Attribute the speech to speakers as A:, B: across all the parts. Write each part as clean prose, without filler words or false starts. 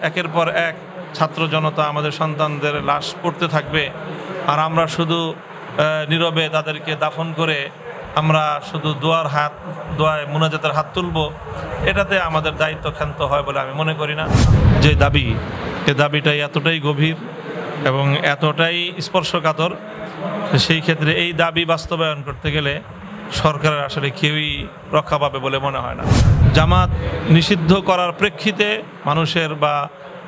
A: একের পর এক ছাত্র জনতা আমাদের সন্তানদের লাশ পড়তে থাকবে, আর আমরা শুধু নীরবে তাদেরকে দাফন করে আমরা শুধু দোয়ায় মুনাজাতের হাত তুলব, এটাতে আমাদের দায়িত্ব ক্ষান্ত হয় বলে আমি মনে করি না। যে দাবি, এ দাবিটাই এতটাই গভীর এবং এতটাই স্পর্শকাতর, সেই ক্ষেত্রে এই দাবি বাস্তবায়ন করতে গেলে সরকারের আসলে কেউই রক্ষা পাবে বলে মনে হয় না। জামাত নিষিদ্ধ করার প্রেক্ষিতে মানুষের বা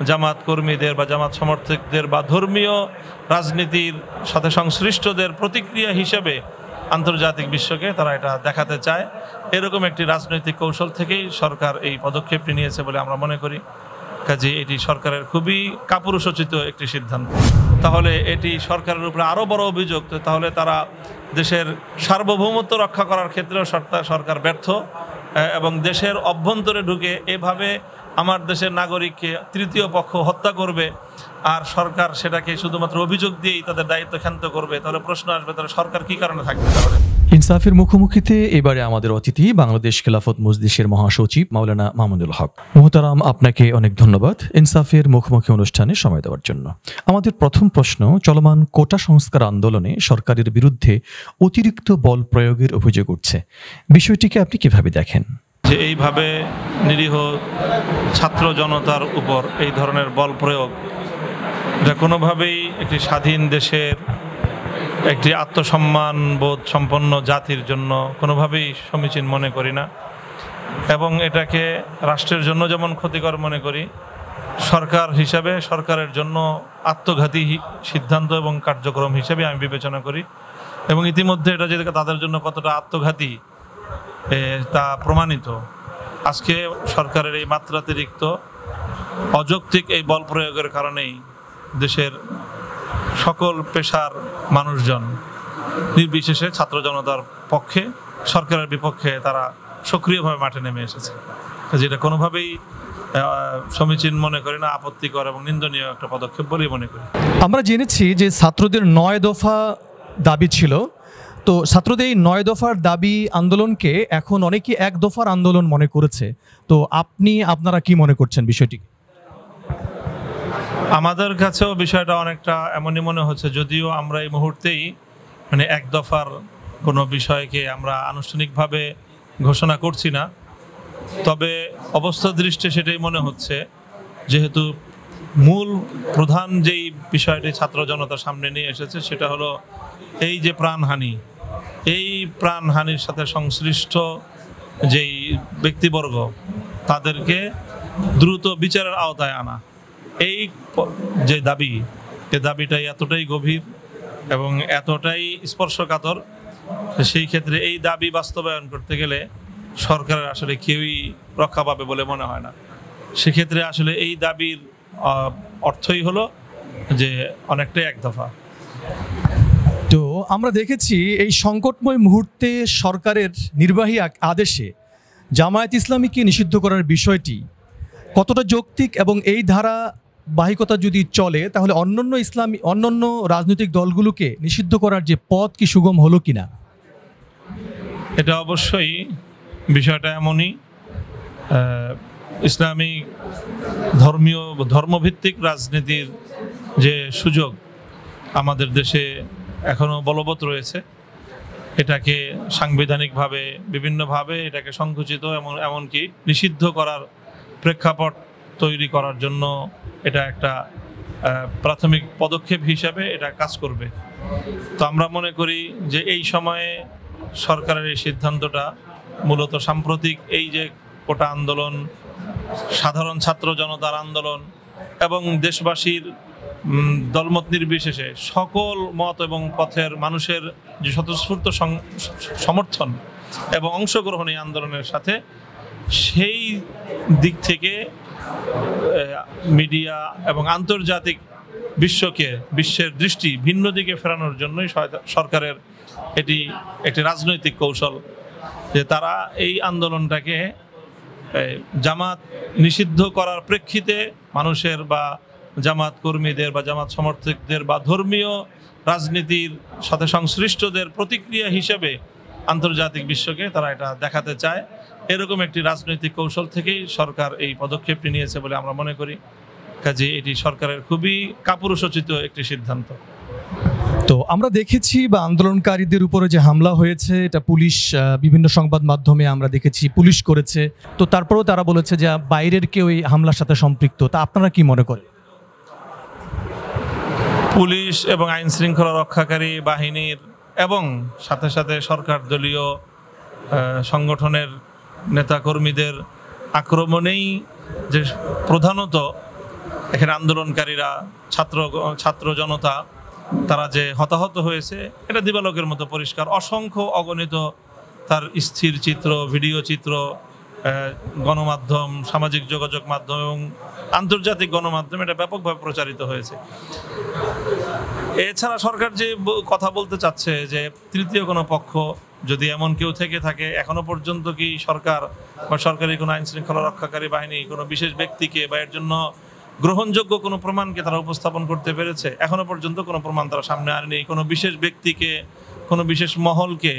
A: জামাত কর্মীদের বা জামাত সমর্থকদের বা ধর্মীয় রাজনীতির সাথে সংশ্লিষ্টদের প্রতিক্রিয়া হিসেবে আন্তর্জাতিক বিশ্বকে তারা এটা দেখাতে চায়। এরকম একটি রাজনৈতিক কৌশল থেকেই সরকার এই পদক্ষেপটি নিয়েছে বলে আমরা মনে করি। কাজে এটি সরকারের খুবই কাপুরুষোচিত একটি সিদ্ধান্ত। তাহলে এটি সরকারের উপরে আরও বড় অভিযোগ, তাহলে তারা দেশের সার্বভৌমত্ব রক্ষা করার ক্ষেত্রেও সরকার ব্যর্থ, এবং দেশের অভ্যন্তরে ঢুকে এভাবে আমার দেশের নাগরিককে তৃতীয় পক্ষ হত্যা করবে, আর সরকার সেটাকে শুধুমাত্র অভিযোগ দিয়েই তাদের দায়িত্ব ক্ষান্ত করবে, তাহলে প্রশ্ন আসবে তাহলে সরকার কি কারণে থাকবে? তাহলে
B: ইনসাফের মুখোমুখিতে এবারে আমাদের অতিথি বাংলাদেশ খেলাফত মজলিসের মহাসচিব মাওলানা মামুনুল হক। মোহতারাম, আপনাকে অনেক ধন্যবাদ ইনসাফের মুখোমুখি অনুষ্ঠানে সময় দেওয়ার জন্য। আমাদের প্রথম প্রশ্ন, চলমান কোটা সংস্কার আন্দোলনে সরকারের বিরুদ্ধে অতিরিক্ত বল প্রয়োগের অভিযোগ উঠছে, বিষয়টিকে আপনি কিভাবে দেখেন?
A: যে এইভাবে নিরীহ ছাত্র জনতার উপর এই ধরনের বল প্রয়োগ, এটা কোনোভাবেই একটি স্বাধীন দেশের একটি আত্মসম্মান বোধ সম্পন্ন জাতির জন্য কোনোভাবেই সমীচীন মনে করি না, এবং এটাকে রাষ্ট্রের জন্য যেমন ক্ষতিকর মনে করি, সরকার হিসাবে সরকারের জন্য আত্মঘাতী সিদ্ধান্ত এবং কার্যক্রম হিসেবে আমি বিবেচনা করি। এবং ইতিমধ্যে এটা যে তাদের জন্য কতটা আত্মঘাতী তা প্রমাণিত। আজকে সরকারের এই মাত্রাতিরিক্ত অযৌক্তিক এই বল প্রয়োগের কারণেই দেশের সকল পেশার মানুষজন নির্বিশেষে ছাত্র জনতার পক্ষে, সরকারের বিপক্ষে তারা সক্রিয়ভাবে মাঠে নেমে এসেছে, যেটা কোনোভাবেই সমীচীন মনে করি না, আপত্তিকর এবং নিন্দনীয় একটা পদক্ষেপ বলেই মনে করি।
B: আমরা জেনেছি যে ছাত্রদের 9 দফা দাবি ছিল, তো ছাত্রদের এই 9 দফার দাবি আন্দোলনকে এখন অনেকে 1 দফার আন্দোলন মনে করেছে, তো আপনারা কি মনে করছেন বিষয়টি?
A: আমাদের কাছেও বিষয়টা অনেকটা এমনই মনে হচ্ছে, যদিও আমরা এই মুহূর্তেই মানে 1 দফার কোনো বিষয়কে আমরা আনুষ্ঠানিকভাবে ঘোষণা করছি না, তবে অবস্থা দৃষ্টে সেটাই মনে হচ্ছে, যেহেতু মূল প্রধান যেই বিষয়টি ছাত্র জনতার সামনে নিয়ে এসেছে সেটা হলো এই যে প্রাণহানি, এই প্রাণহানির সাথে সংশ্লিষ্ট যেই ব্যক্তিবর্গ তাদেরকে দ্রুত বিচারের আওতায় আনা, এই যে দাবি, এ দাবিটাই এতটাই গভীর এবং এতটাই স্পর্শকাতর, সেই ক্ষেত্রে এই দাবি বাস্তবায়ন করতে গেলে সরকারের আসলে কেউই রক্ষা পাবে বলে মনে হয় না। সেক্ষেত্রে আসলে এই দাবির অর্থই হলো যে অনেকটাই 1 দফা।
B: তো আমরা দেখেছি এই সংকটময় মুহূর্তে সরকারের নির্বাহী আদেশে জামায়াত ইসলামীকে নিষিদ্ধ করার বিষয়টি কতটা যৌক্তিক, এবং এই ধারাবাহিকতা যদি চলে তাহলে অন্যান্য রাজনৈতিক দলগুলোকে নিষিদ্ধ করার যে পথ কি সুগম হলো কিনা?
A: এটা অবশ্যই বিষয়টা এমনই, ইসলামিক ধর্মভিত্তিক রাজনীতির যে সুযোগ আমাদের দেশে এখনো বলবৎ রয়েছে, এটাকে সাংবিধানিকভাবে বিভিন্নভাবে এটাকে সংকুচিত এমনকি নিষিদ্ধ করার প্রেক্ষাপট তৈরি করার জন্য এটা একটা প্রাথমিক পদক্ষেপ হিসাবে এটা কাজ করবে। তো আমরা মনে করি যে এই সময়ে সরকারের এই সিদ্ধান্তটা মূলত সাম্প্রতিক এই যে কোটা আন্দোলন, সাধারণ ছাত্র জনতার আন্দোলন এবং দেশবাসীর দলমত নির্বিশেষে সকল মত এবং পথের মানুষের যে স্বতঃস্ফূর্ত সমর্থন এবং অংশগ্রহণ এই আন্দোলনের সাথে, সেই দিক থেকে মিডিয়া এবং আন্তর্জাতিক বিশ্বের দৃষ্টি ভিন্ন দিকে ফেরানোর জন্যই সরকারের এটি একটি রাজনৈতিক কৌশল, যে তারা এই আন্দোলনটাকে জামাত নিষিদ্ধ করার প্রেক্ষিতে মানুষের বা জামাত কর্মীদের বা জামাত সমর্থকদের বা ধর্মীয় রাজনীতির সাথে সংশ্লিষ্টদের প্রতিক্রিয়া হিসেবে আন্তর্জাতিক বিশ্বকে তারা এটা দেখাতে চায়। এরকম একটি রাজনৈতিক কৌশল থেকেই সরকার এই পদক্ষেপটি নিয়েছে বলে আমরা মনে করি। কাজে এটি সরকারের খুবই কাপুরুষোচিত একটি সিদ্ধান্ত।
B: তো আমরা দেখেছি বা আন্দোলনকারীদের উপরে যে হামলা হয়েছে এটা পুলিশ, বিভিন্ন সংবাদ মাধ্যমে আমরা দেখেছি পুলিশ করেছে, তো তারপরেও তারা বলেছে যে বাইরের কেউ এই হামলার সাথে সম্পৃক্ত। তা আপনারা কি মনে করেন?
A: পুলিশ এবং আইন শৃঙ্খলা রক্ষাকারী বাহিনীর এবং সাথে সাথে সরকার দলীয় সংগঠনের নেতাকর্মীদের আক্রমণেই যে প্রধানত এখানে আন্দোলনকারীরা ছাত্র জনতা তারা যে হতাহত হয়েছে এটা দিবালোকের মতো পরিষ্কার। অসংখ্য অগণিত তার স্থির চিত্র, ভিডিও চিত্র গণমাধ্যম, সামাজিক যোগাযোগ মাধ্যম এবং আন্তর্জাতিক গণমাধ্যমে এটা ব্যাপকভাবে প্রচারিত হয়েছে। এছাড়া সরকার যে কথা বলতে চাচ্ছে যে তৃতীয় কোনো পক্ষ যদি এমন কেউ থেকে থাকে, এখনো পর্যন্ত কি সরকার বা সরকারি কোনো আইন শৃঙ্খলা রক্ষাকারী বাহিনী কোনো বিশেষ ব্যক্তিকে বা এর জন্য গ্রহণযোগ্য কোনো প্রমাণকে তারা উপস্থাপন করতে পেরেছে? এখনো পর্যন্ত কোনো প্রমাণ তারা সামনে আনেনি। কোনো বিশেষ ব্যক্তিকে, কোনো বিশেষ মহলকে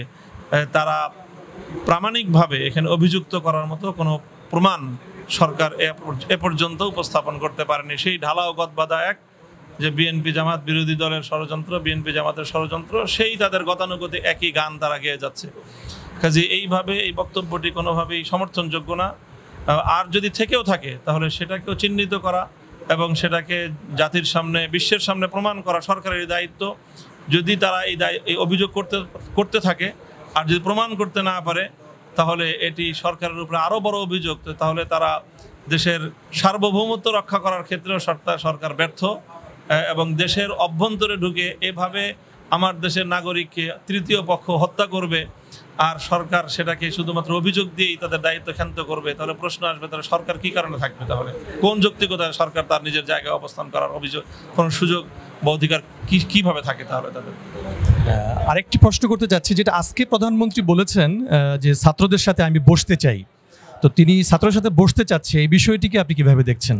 A: তারা প্রামাণিকভাবে এখানে অভিযুক্ত করার মতো কোনো প্রমাণ সরকার এ পর্যন্ত উপস্থাপন করতে পারেনি। সেই ঢালাও গদবাঁধা এক যে বিএনপি জামাত বিরোধী দলের ষড়যন্ত্র, বিএনপি জামাতের ষড়যন্ত্র, সেই তাদের গতানুগতিক একই গান তারা গেয়ে যাচ্ছে। কাজে এইভাবে এই বক্তব্যটি কোনোভাবেই সমর্থনযোগ্য না। আর যদি থেকেও থাকে তাহলে সেটাকেও চিহ্নিত করা এবং সেটাকে জাতির সামনে, বিশ্বের সামনে প্রমাণ করা সরকারের দায়িত্ব। যদি তারা এই অভিযোগ করতে থাকে আর যদি প্রমাণ করতে না পারে তাহলে এটি সরকারের উপরে আরও বড় অভিযোগ। তাহলে তারা দেশের সার্বভৌমত্ব রক্ষা করার ক্ষেত্রেও সরকার ব্যর্থ এবং দেশের অভ্যন্তরে ঢুকে এভাবে আমার দেশের নাগরিককে তৃতীয় পক্ষ হত্যা করবে আর সরকার সেটাকে শুধুমাত্র অভিযোগ দিয়েই তাদের দায়িত্ব ক্ষান্ত করবে, তাহলে প্রশ্ন আসবে তাহলে সরকার কি কারণে থাকবে? তাহলে কোন যৌক্তিকতায় সরকার তার নিজের জায়গায় অবস্থান করার কোনো সুযোগ বা অধিকার কিভাবে থাকে তাহলে তাদের?
B: আরেকটি প্রশ্ন করতে যাচ্ছি, যেটা আজকে প্রধানমন্ত্রী বলেছেন যে ছাত্রদের সাথে আমি বসতে চাই, তো তিনি ছাত্রদের সাথে বসতে চাচ্ছে, এই বিষয়টিকে আপনি কিভাবে দেখছেন?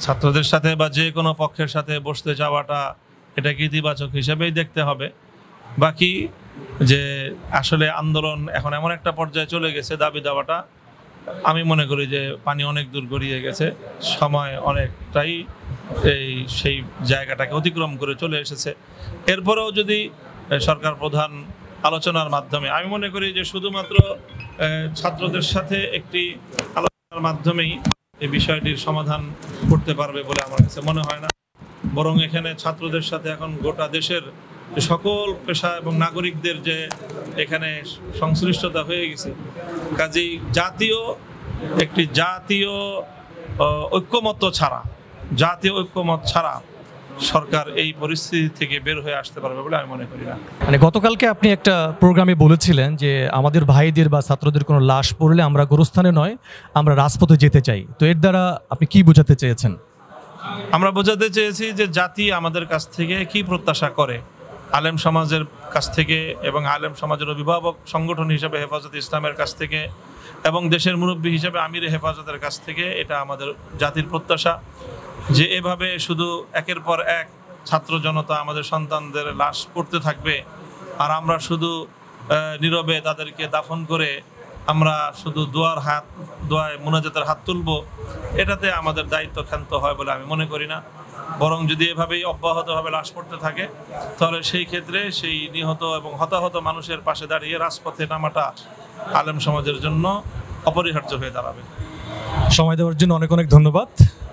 A: ছাত্রদের সাথে বা যে কোনো পক্ষের সাথে বসতে যাওয়াটা এটাকে ইতিবাচক হিসেবেই দেখতে হবে। বাকি যে আসলে আন্দোলন এখন এমন একটা পর্যায়ে চলে গেছে, দাবি দাওয়াটা আমি মনে করি যে পানি অনেক দূর গড়িয়ে গেছে, সময় অনেকটাই সেই জায়গাটাকে অতিক্রম করে চলে এসেছে। এরপরেও যদি সরকার প্রধান আলোচনার মাধ্যমে, আমি মনে করি যে শুধুমাত্র ছাত্রদের সাথে একটি আলোচনার মাধ্যমেই এই বিষয়টির সমাধান করতে পারবে বলে আমার কাছে মনে হয় না। বরং এখানে ছাত্রদের সাথে এখন গোটা দেশের সকল পেশা এবং নাগরিকদের যে এখানে সংশ্লিষ্টতা হয়ে গেছে, কাজেই জাতীয় ঐক্যমত্য ছাড়া সরকার এই পরিস্থিতি থেকে বের হয়ে আসতে পারবে বলে আমি মনে করি না।
B: মানে গতকালকে আপনি একটা প্রোগ্রামে বলেছিলেন যে আমাদের ভাইদের বা ছাত্রদের কোনো লাশ পড়লে আমরা গোরস্থানে নয়, আমরা রাজপথে যেতে চাই। তো এর দ্বারা আপনি কি বোঝাতে চেয়েছেন?
A: আমরা বোঝাতে চেয়েছি যে জাতি আমাদের কাছ থেকে কি প্রত্যাশা করে, আলেম সমাজের কাছ থেকে এবং আলেম সমাজের অভিভাবক সংগঠন হিসেবে হেফাজতে ইসলামের কাছ থেকে এবং দেশের মুরব্বী হিসেবে আমিরে হেফাজতের কাছ থেকে এটা আমাদের জাতির প্রত্যাশা যে এভাবে শুধু একের পর এক ছাত্র জনতা আমাদের সন্তানদের লাশ পড়তে থাকবে আর আমরা শুধু নীরবে তাদেরকে দাফন করে আমরা শুধু দোয়ায় মুনাজাতের হাত তুলব, এটাতে আমাদের দায়িত্ব ক্ষান্ত হয় বলে আমি মনে করি না। বরং যদি এভাবেই অব্যাহতভাবে লাশ পড়তে থাকে তাহলে সেই ক্ষেত্রে সেই নিহত এবং হতাহত মানুষের পাশে দাঁড়িয়ে রাজপথে নামাটা আলেম সমাজের জন্য অপরিহার্য হয়ে দাঁড়াবে।
B: সময় দেওয়ার জন্য অনেক অনেক ধন্যবাদ।